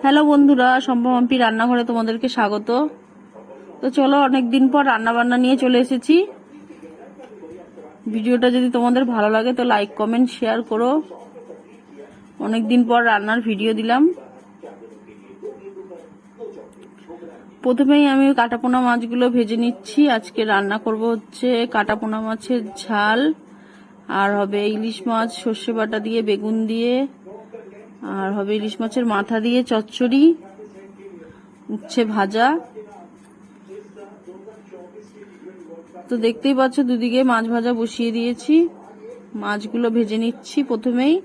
Hello বন্ধুরা, সম্ভ্রমাম্পি রান্নাঘরে তোমাদেরকে স্বাগত। তো চলো, অনেকদিন পর রান্না বান্না নিয়ে চলে এসেছি। ভিডিওটা যদি তোমাদের ভালো লাগে তো লাইক কমেন্ট শেয়ার করো। অনেকদিন পর রান্নার ভিডিও দিলাম। প্রথমেই আমি কাটাপোনা মাছগুলো ভেজে নিচ্ছি। আজকে রান্না করব হচ্ছে কাটাপোনা মাছের ঝাল, আর হবে ইলিশ মাছ সর্ষে বাটা দিয়ে বেগুন দিয়ে, আর হবে ইলিশ মাছের মাথা দিয়ে চচ্চড়ি, উচ্ছে ভাজা। তো দেখতেই পাচ্ছ দুদিকে মাছ ভাজা বসিয়ে দিয়েছি। মাছগুলো ভেজে নিচ্ছি প্রথমেই।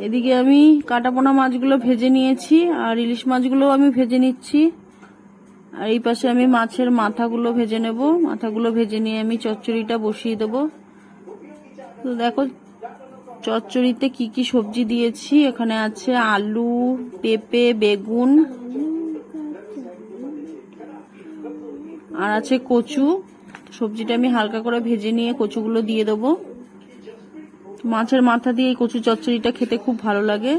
এদিকে আমি কাটাপোনা মাছগুলো ভেজে নিয়েছি, আর ইলিশ মাছগুলো আমি ভেজে নিচ্ছি। আর এই পাশে আমি মাছের মাথাগুলো ভেজে নেব। মাথাগুলো ভেজে নিয়ে আমি চচ্চড়িটা বসিয়ে দেব। তো দেখো চচ্চড়িতে কি কি সবজি দিয়েছি। এখানে আছে আলু, পেঁপে, বেগুন, আর আছে কচু। সবজিটা আমি হালকা করে ভেজে নিয়ে কচুগুলো দিয়ে দেবো। মাছের মাথা দিয়ে এই কচু চচ্চড়িটা খেতে খুব ভালো লাগে।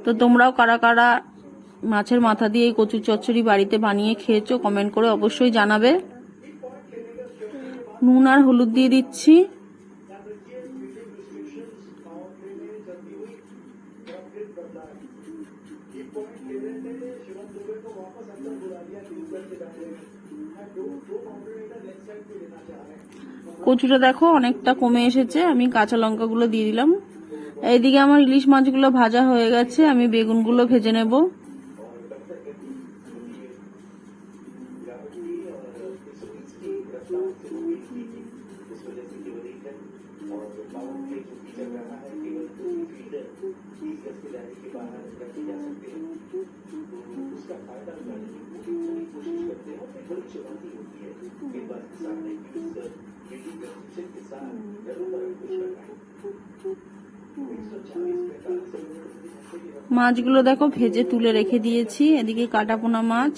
তো তোমরাও কারা কারা মাছের মাথা দিয়ে এই কচু চচ্চড়ি বাড়িতে বানিয়ে খেয়েছো কমেন্ট করে অবশ্যই জানাবে। নুন আর হলুদ দিয়ে দিচ্ছি। কচুটা দেখো অনেকটা কমে এসেছে। আমি কাঁচা লঙ্কাগুলো দিয়ে দিলাম। এইদিকে আমার ইলিশ মাছগুলো ভাজা হয়ে গেছে। আমি বেগুনগুলো ভেজে নেব। মাছগুলো দেখো ভেজে তুলে রেখে দিয়েছি। এদিকে কাটাপোনা মাছ,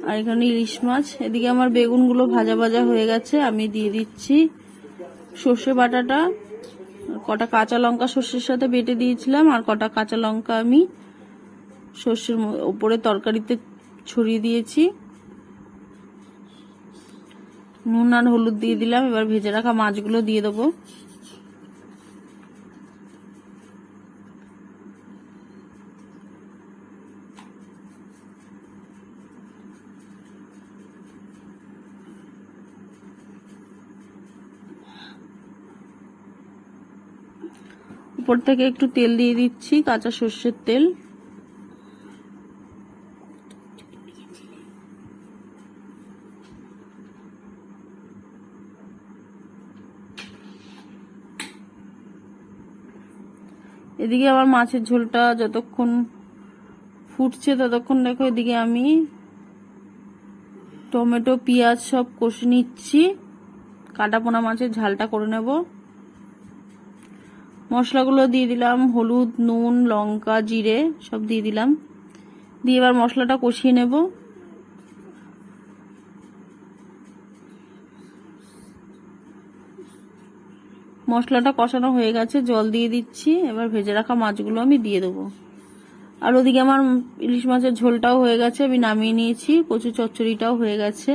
আর এখানে ইলিশ মাছ। এদিকে আমার বেগুনগুলো ভাজা ভাজা হয়ে গেছে। আমি দিয়ে দিচ্ছি সর্ষে বাটাটা। কটা কাঁচা লঙ্কা সর্ষের সাথে বেটে দিয়েছিলাম, আর কটা কাঁচা লঙ্কা আমি সর্ষের উপরে তরকারিতে ছড়িয়ে দিয়েছি। নুন আর হলুদ দিয়ে দিলাম। এবার ভেজে রাখা মাছগুলো দিয়ে দেবো। উপর থেকে একটু তেল দিয়ে দিচ্ছি, কাঁচা সর্ষের তেল। এদিকে আবার মাছের ঝোলটা যতক্ষণ ফুটছে ততক্ষণ দেখো এদিকে আমি টমেটো পেঁয়াজ সব কষে নিচ্ছি। কাটাপোনা মাছের ঝালটা করে নেব। মশলাগুলো দিয়ে দিলাম, হলুদ, নুন, লঙ্কা, জিরে সব দিয়ে দিলাম। দিয়ে এবার মশলাটা কষিয়ে নেব। মশলাটা কষানো হয়ে গেছে, জল দিয়ে দিচ্ছি। এবার ভেজে রাখা মাছগুলো আমি দিয়ে দেবো। আর ওদিকে আমার ইলিশ মাছের ঝোলটাও হয়ে গেছে, আমি নামিয়ে নিয়েছি। কচু চচ্চড়িটাও হয়ে গেছে।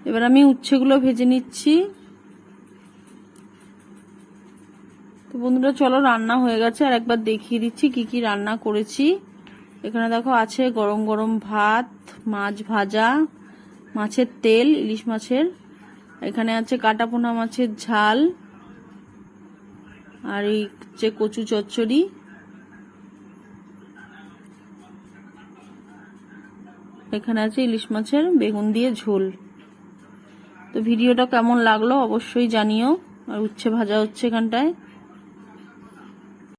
এবার আমি উচ্ছেগুলো ভেজে নিচ্ছি। তো বন্ধুরা চলো, রান্না হয়ে গেছে। আর একবার দেখিয়ে দিচ্ছি কি কি রান্না করেছি। এখানে দেখো আছে গরম গরম ভাত, মাছ ভাজা, মাছের তেল ইলিশ মাছের, এখানে আছে কাটাপোনা মাছের ঝাল, আর এই যে কচু চচ্চড়ি, এখানে আছে ইলিশ মাছের বেগুন দিয়ে ঝোল। তো ভিডিওটা কেমন লাগলো অবশ্যই জানিও। আর উচ্ছে ভাজা হচ্ছে এখানটায়।